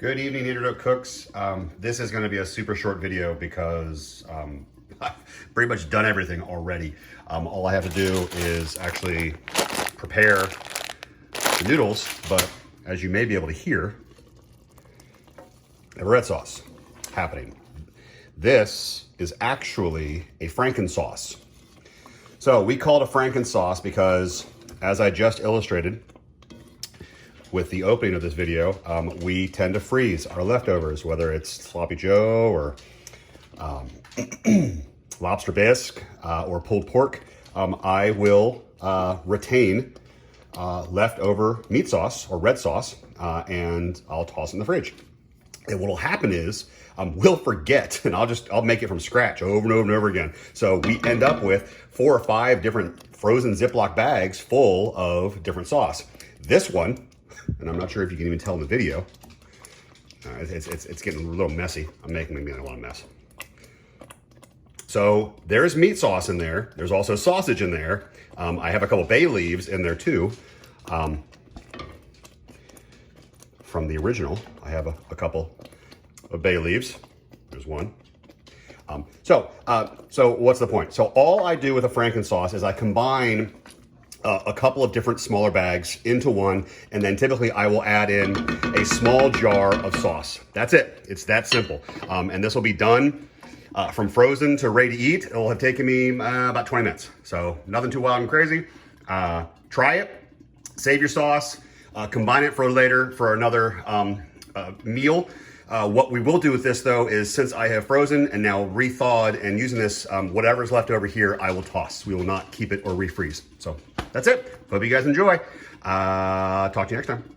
Good evening, Doak cooks. This is going to be a super short video because I've pretty much done everything already. All I have to do is actually prepare the noodles, but as you may be able to hear, I have a red sauce happening. This is actually a FrankenSauce. So we call it a FrankenSauce because, as I just illustrated with the opening of this video, we tend to freeze our leftovers, whether it's sloppy Joe or lobster bisque or pulled pork. I will retain leftover meat sauce or red sauce and I'll toss it in the fridge. And what will happen is we'll forget, and I'll make it from scratch over and over and over again. So we end up with 4 or 5 different frozen Ziploc bags full of different sauce. This one, and I'm not sure if you can even tell in the video, it's getting a little messy. I'm making maybe I don't want to mess. So there's meat sauce in there. There's also sausage in there. I have a couple bay leaves in there too. From the original, I have a couple of bay leaves. There's one. So what's the point? So all I do with a FrankenSauce is I combine a couple of different smaller bags into one, and then typically I will add in a small jar of sauce. That's it. It's that simple. And this will be done from frozen to ready to eat. It'll have taken me about 20 minutes. So nothing too wild and crazy. Try it. Save your sauce. Combine it for later for another meal. What we will do with this though is, since I have frozen and now re-thawed and using this, whatever's left over here, I will toss. We will not keep it or refreeze. So that's it. Hope you guys enjoy. Talk to you next time.